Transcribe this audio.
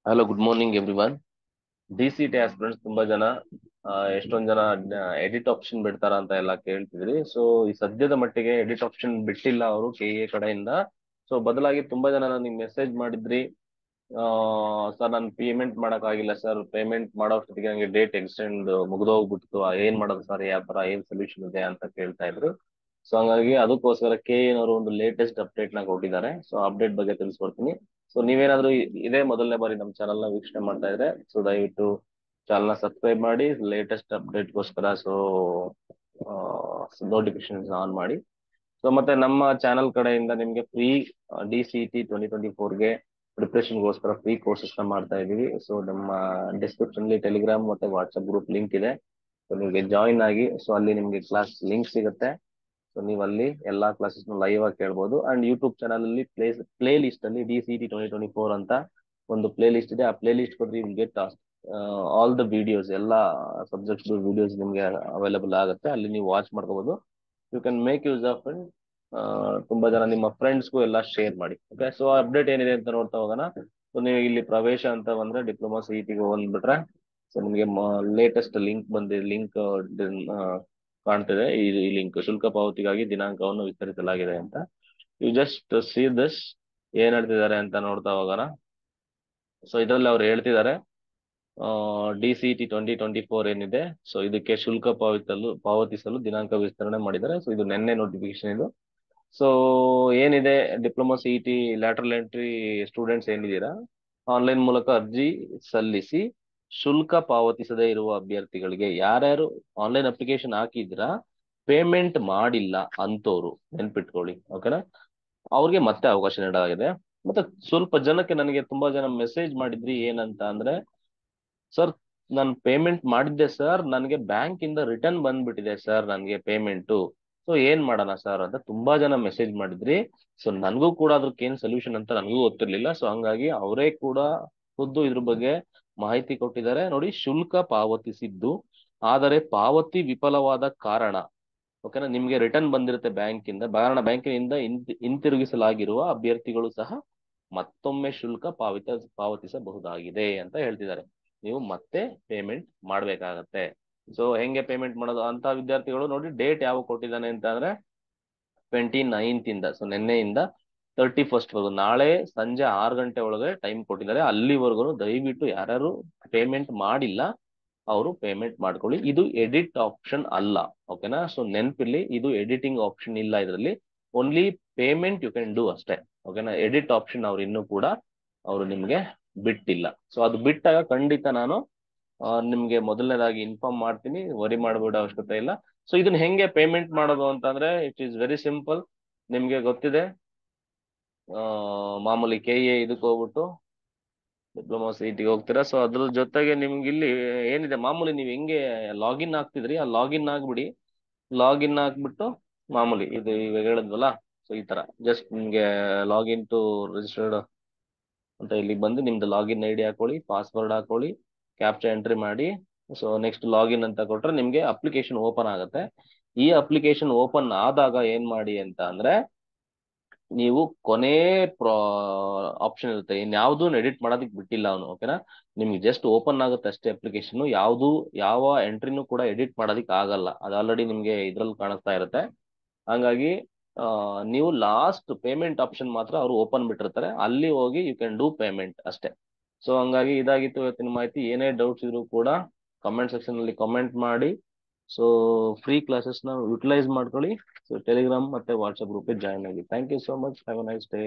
Hello good morning everyone. D C T aspirants ತುಂಬಾ ಜನ ಎಷ್ಟೊಂದ್ ಜನ ಎಡಿಟ್ ಆಪ್ಷನ್ ಬಿಡ್ತಾರ ಅಂತ ಎಲ್ಲ ಕೇಳ್ತಿದ್ರಿ. ಸೊ ಈ ಸದ್ಯದ ಮಟ್ಟಿಗೆ ಎಡಿಟ್ ಆಪ್ಷನ್ ಬಿಟ್ಟಿಲ್ಲ ಅವರು ಕೆ ಎ ಕಡೆಯಿಂದ. ಸೊ ಬದಲಾಗಿ ತುಂಬಾ ಜನ ನನಗೆ ಮೆಸೇಜ್ ಮಾಡಿದ್ರಿ, ಸರ್ ನಾನು ಪೇಮೆಂಟ್ ಮಾಡಕ್ ಆಗಿಲ್ಲ ಸರ್, ಪೇಮೆಂಟ್ ಮಾಡೋಷ್ಟೊತ್ತಿಗೆ ನನಗೆ ಡೇಟ್ ಎಕ್ಸ್ಟೆಂಡ್ ಮುಗ್ದೋಗ್ಬಿಡ್ತು, ಏನ್ ಮಾಡೋದು ಸರ್, ಯಾವ ತರ ಏನ್ ಸೊಲ್ಯೂಷನ್ ಇದೆ ಅಂತ ಕೇಳ್ತಾ ಇದ್ರು. ಸೊ ಹಂಗಾಗಿ ಅದಕ್ಕೋಸ್ಕರ ಕೆ ಏನವರು ಒಂದು ಲೇಟೆಸ್ಟ್ ಅಪ್ಡೇಟ್ ನ ಕೊಟ್ಟಿದ್ದಾರೆ. ಸೊ ಅಪ್ಡೇಟ್ ಬಗ್ಗೆ ತಿಳಿಸ್ಕೊಡ್ತೀನಿ. ಸೊ ನೀವೇನಾದ್ರೂ ಇದೇ ಮೊದಲನೇ ಬಾರಿ ನಮ್ಮ ಚಾನಲ್ ನ ವೀಕ್ಷಣೆ ಮಾಡ್ತಾ ಇದ್ರೆ ಸೊ ದಯವಿಟ್ಟು ಚಾನಲ್ ನ ಸಬ್ಸ್ಕ್ರೈಬ್ ಮಾಡಿ, ಲೇಟೆಸ್ಟ್ ಅಪ್ಡೇಟ್ಗೋಸ್ಕರ ಸೊ ನೋಟಿಫಿಕೇಶನ್ ಆನ್ ಮಾಡಿ. ಸೊ ಮತ್ತೆ ನಮ್ಮ ಚಾನಲ್ ಕಡೆಯಿಂದ ನಿಮ್ಗೆ ಫ್ರೀ DCT 2024ಗೆ ಪ್ರಿಪ್ರೇಷನ್ಗೋಸ್ಕರ ಫ್ರೀ ಕೋರ್ಸಸ್ ನ ಮಾಡ್ತಾ ಇದೀವಿ. ಸೊ ನಮ್ಮ ಡಿಸ್ಕ್ರಿಪ್ಷನ್ ಅಲ್ಲಿ ಟೆಲಿಗ್ರಾಮ್ ಮತ್ತೆ ವಾಟ್ಸ್ಆಪ್ ಗ್ರೂಪ್ ಲಿಂಕ್ ಇದೆ. ಸೊ ನಿಮಗೆ ಜಾಯಿನ್ ಆಗಿ, ಸೊ ಅಲ್ಲಿ ನಿಮ್ಗೆ ಕ್ಲಾಸ್ ಲಿಂಕ್ ಸಿಗುತ್ತೆ. ಸೊ ನೀವು ಅಲ್ಲಿ ಎಲ್ಲಾ ಕ್ಲಾಸಸ್ ಲೈವ್ ಆಗಿ ಕೇಳ್ಬೋದು. ಅಂಡ್ ಯೂಟ್ಯೂಬ್ ಚಾನಲ್ ಅಲ್ಲಿ ಪ್ಲೇ ಲಿಸ್ಟ್ ಅಲ್ಲಿ DCT 2024 ಅಂತ ಒಂದು ಪ್ಲೇ ಲಿಸ್ಟ್ ಇದೆ. ಆ ಪ್ಲೇ ಲಿಸ್ಟ್ ಕೊಡ್ರಿ, will get all the videos, ಎಲ್ಲಾ ಸಬ್ಜೆಕ್ಟ್ಸ್ ವಿಡಿಯೋಸ್ ನಿಮ್ಗೆ ಅವೈಲೇಬಲ್ ಆಗುತ್ತೆ. ಅಲ್ಲಿ ನೀವು ವಾಚ್ ಮಾಡ್ಕೋಬಹುದು. You can make use of it. ತುಂಬಾ ಜನ ನಿಮ್ಮ ಫ್ರೆಂಡ್ಸ್ಗೂ ಎಲ್ಲ ಶೇರ್ ಮಾಡಿ. ಓಕೆ, ಸೊ ಅಪ್ಡೇಟ್ ಏನಿದೆ ಅಂತ ನೋಡ್ತಾ ಹೋಗೋಣ. ಸೊ ನೀವು ಇಲ್ಲಿ ಪ್ರವೇಶ ಅಂತ ಬಂದ್ರೆ ಡಿಪ್ಲೊಮಾ CET ಬಂದ್ಬಿಟ್ರೆ ಸೊ ನಿಮಗೆ ಲೇಟೆಸ್ಟ್ ಲಿಂಕ್ ಲಿಂಕ್ ಕಾಣ್ತಿದೆ. ಈ ಲಿಂಕ್ ಶುಲ್ಕ ಪಾವತಿಗಾಗಿ ದಿನಾಂಕವನ್ನು ವಿಸ್ತರಿಸಲಾಗಿದೆ ಅಂತ. ಯು ಜಸ್ಟ್ ಸಿ ದಿಸ್, ಏನ್ ಹೇಳ್ತಿದ್ದಾರೆ ಅಂತ ನೋಡ್ತಾ ಹೋಗೋಣ. ಸೊ ಇದರಲ್ಲಿ ಅವ್ರು ಹೇಳ್ತಿದ್ದಾರೆ DCT 2024 ಏನಿದೆ, ಸೊ ಇದಕ್ಕೆ ಶುಲ್ಕ ಪಾವತಿಸಲು ದಿನಾಂಕ ವಿಸ್ತರಣೆ ಮಾಡಿದ್ದಾರೆ. ಸೊ ಇದು ನಿನ್ನೆ ನೋಟಿಫಿಕೇಶನ್ ಇದು. ಸೊ ಏನಿದೆ, diploma CET lateral entry students ಏನಿದ್ದೀರಾ, ಆನ್ಲೈನ್ ಮೂಲಕ ಅರ್ಜಿ ಸಲ್ಲಿಸಿ ಶುಲ್ಕ ಪಾವತಿಸದೇ ಇರುವ ಅಭ್ಯರ್ಥಿಗಳಿಗೆ, ಯಾರ್ಯಾರು ಆನ್ಲೈನ್ ಅಪ್ಲಿಕೇಶನ್ ಹಾಕಿದ್ರಾ ಪೇಮೆಂಟ್ ಮಾಡಿಲ್ಲ ಅಂತವ್ರು ನೆನ್ಪಿಟ್ಕೊಳ್ಳಿ. ಓಕೆನಾ, ಅವ್ರಿಗೆ ಮತ್ತೆ ಅವಕಾಶ ನೀಡಲಾಗಿದೆ. ಮತ್ತೆ ಸ್ವಲ್ಪ ಜನಕ್ಕೆ, ನನಗೆ ತುಂಬಾ ಜನ ಮೆಸೇಜ್ ಮಾಡಿದ್ರಿ ಏನಂತ ಅಂದ್ರೆ, ಸರ್ ನಾನು ಪೇಮೆಂಟ್ ಮಾಡಿದ್ದೆ ಸರ್, ನನಗೆ ಬ್ಯಾಂಕ್ ಇಂದ ರಿಟರ್ನ್ ಬಂದ್ಬಿಟ್ಟಿದೆ ಸರ್ ನನಗೆ ಪೇಮೆಂಟು, ಸೊ ಏನ್ ಮಾಡೋಣ ಸರ್ ಅಂತ ತುಂಬಾ ಜನ ಮೆಸೇಜ್ ಮಾಡಿದ್ರಿ. ಸೊ ನನಗೂ ಕೂಡ ಅದಕ್ಕೆ ಏನ್ ಸೊಲ್ಯೂಷನ್ ಅಂತ ನನಗೂ ಗೊತ್ತಿರ್ಲಿಲ್ಲ. ಸೊ ಹಂಗಾಗಿ ಅವರೇ ಕೂಡ ಖುದ್ದು ಇದ್ರ ಬಗ್ಗೆ ಮಾಹಿತಿ ಕೊಟ್ಟಿದ್ದಾರೆ. ನೋಡಿ, ಶುಲ್ಕ ಪಾವತಿಸಿದ್ದು ಆದರೆ ಪಾವತಿ ವಿಫಲವಾದ ಕಾರಣ, ಓಕೆನಾ, ನಿಮ್ಗೆ ರಿಟರ್ನ್ ಬಂದಿರುತ್ತೆ ಬ್ಯಾಂಕಿಂದ, ಬ್ಯಾಂಕಿನಿಂದ ಹಿಂತಿರುಗಿಸಲಾಗಿರುವ ಅಭ್ಯರ್ಥಿಗಳು ಸಹ ಮತ್ತೊಮ್ಮೆ ಶುಲ್ಕ ಪಾವತಿಸಬಹುದಾಗಿದೆ ಅಂತ ಹೇಳ್ತಿದ್ದಾರೆ. ನೀವು ಮತ್ತೆ ಪೇಮೆಂಟ್ ಮಾಡ್ಬೇಕಾಗತ್ತೆ. ಸೊ ಹೆಂಗೆ ಪೇಮೆಂಟ್ ಮಾಡೋದು ಅಂತ ವಿದ್ಯಾರ್ಥಿಗಳು ನೋಡಿ, ಡೇಟ್ ಯಾವ ಕೊಟ್ಟಿದ್ದಾನೆ ಅಂತ ಅಂದ್ರೆ 29th ಇಂದ, ಸೊ ನಿನ್ನೆಯಿಂದ 31st ವರೆಗೂ, ನಾಳೆ ಸಂಜೆ 6 ಗಂಟೆ ಒಳಗೆ ಟೈಮ್ ಕೊಟ್ಟಿದ್ದಾರೆ. ಅಲ್ಲಿವರೆಗೂ ದಯವಿಟ್ಟು ಯಾರ್ಯಾರು ಪೇಮೆಂಟ್ ಮಾಡಿಲ್ಲ ಅವರು ಪೇಮೆಂಟ್ ಮಾಡ್ಕೊಳ್ಳಿ. ಇದು ಎಡಿಟ್ ಆಪ್ಷನ್ ಅಲ್ಲ, ಓಕೆನಾ. ಸೊ ನೆನ್ಪಿರ್ಲಿ, ಇದು ಎಡಿಟಿಂಗ್ ಆಪ್ಷನ್ ಇಲ್ಲ ಇದರಲ್ಲಿ, only payment you can do ಅಷ್ಟೇ. ಓಕೆನಾ, ಎಡಿಟ್ ಆಪ್ಷನ್ ಅವ್ರು ಇನ್ನೂ ಕೂಡ ಅವರು ನಿಮ್ಗೆ ಬಿಟ್ಟಿಲ್ಲ. ಸೊ ಅದು ಬಿಟ್ಟಾಗ ಖಂಡಿತ ನಾನು ನಿಮ್ಗೆ ಮೊದಲನೇದಾಗಿ ಇನ್ಫಾರ್ಮ್ ಮಾಡ್ತೀನಿ, ವರಿ ಮಾಡಬೇಡ ಅವಶ್ಯಕತೆ ಇಲ್ಲ. ಸೊ ಇದನ್ನ ಹೆಂಗೆ ಪೇಮೆಂಟ್ ಮಾಡೋದು ಅಂತಂದ್ರೆ ಇಟ್ ಈಸ್ ವೆರಿ ಸಿಂಪಲ್. ನಿಮ್ಗೆ ಗೊತ್ತಿದೆ, ಮಾಮೂಲಿ KA ಇದಕ್ಕೆ ಹೋಗ್ಬಿಟ್ಟು ಡಿಪ್ಲೊಮಾ CET ಹೋಗ್ತೀರಾ. ಸೊ ಅದ್ರ ಜೊತೆಗೆ ನಿಮ್ಗೆ ಇಲ್ಲಿ ಏನಿದೆ ಮಾಮೂಲಿ ನೀವು ಹೆಂಗೆ ಲಾಗಿನ್ ಆಗ್ತಿದ್ರಿ, ಆ ಲಾಗಿನ್ ಆಗ್ಬಿಡಿ. ಲಾಗಿನ್ ಆಗ್ಬಿಟ್ಟು ಮಾಮೂಲಿ ಇದು ಇವಾಗ ಹೇಳಿದ್ವಲ್ಲ, ಸೊ ಈ ತರ ಜಸ್ಟ್ ನಿಮ್ಗೆ ಲಾಗಿನ್ ಟು ರಿಜಿಸ್ಟರ್ಡ್ ಅಂತ ಇಲ್ಲಿಗೆ ಬಂದು ನಿಮ್ದು ಲಾಗಿನ್ ID ಹಾಕೊಳ್ಳಿ, ಪಾಸ್ವರ್ಡ್ ಹಾಕೊಳ್ಳಿ, ಕ್ಯಾಪ್ಚಾ ಎಂಟ್ರಿ ಮಾಡಿ. ಸೊ ನೆಕ್ಸ್ಟ್ ಲಾಗಿನ್ ಅಂತ ಕೊಟ್ರೆ ನಿಮ್ಗೆ ಅಪ್ಲಿಕೇಶನ್ ಓಪನ್ ಆಗುತ್ತೆ. ಈ ಅಪ್ಲಿಕೇಶನ್ ಓಪನ್ ಆದಾಗ ಏನ್ ಮಾಡಿ ಅಂತ ಅಂದ್ರೆ, ನೀವು ಕೊನೆ ಆಪ್ಷನ್ ಇರುತ್ತೆ, ಇನ್ಯಾವುದೂ ಎಡಿಟ್ ಮಾಡೋದಕ್ಕೆ ಬಿಟ್ಟಿಲ್ಲ ಅವನು, ಓಕೆನಾ. ನಿಮ್ಗೆ ಜಸ್ಟ್ ಓಪನ್ ಆಗುತ್ತೆ ಅಷ್ಟೇ ಅಪ್ಲಿಕೇಶನ್, ಯಾವ ಎಂಟ್ರಿನೂ ಕೂಡ ಎಡಿಟ್ ಮಾಡೋದಕ್ಕೆ ಆಗಲ್ಲ. ಅದು ಆಲ್ರೆಡಿ ನಿಮ್ಗೆ ಇದ್ರಲ್ಲಿ ಕಾಣಿಸ್ತಾ ಇರುತ್ತೆ. ಹಂಗಾಗಿ ನೀವು ಲಾಸ್ಟ್ ಪೇಮೆಂಟ್ ಆಪ್ಷನ್ ಮಾತ್ರ ಅವರು ಓಪನ್ ಬಿಟ್ಟಿರ್ತಾರೆ, ಅಲ್ಲಿ ಹೋಗಿ ಯು ಕ್ಯಾನ್ ಡೂ ಪೇಮೆಂಟ್ ಅಷ್ಟೇ. ಸೊ ಹಂಗಾಗಿ ಇದಾಗಿತ್ತು ಇವತ್ತಿನ ಮಾಹಿತಿ. ಏನೇ ಡೌಟ್ಸ್ ಇದ್ರು ಕೂಡ ಕಮೆಂಟ್ ಸೆಕ್ಷನ್ ಅಲ್ಲಿ ಕಮೆಂಟ್ ಮಾಡಿ. ಸೊ ಫ್ರೀ ಕ್ಲಾಸಸ್ನ ಯುಟಿಲೈಸ್ ಮಾಡ್ಕೊಳ್ಳಿ. ಸೊ ಟೆಲಿಗ್ರಾಮ್ ಮತ್ತೆ ವಾಟ್ಸ್ಆಪ್ ಗ್ರೂಪ್ಗೆ ಜಾಯ್ನ್ ಆಗಿ. Thank you so much, have a nice day.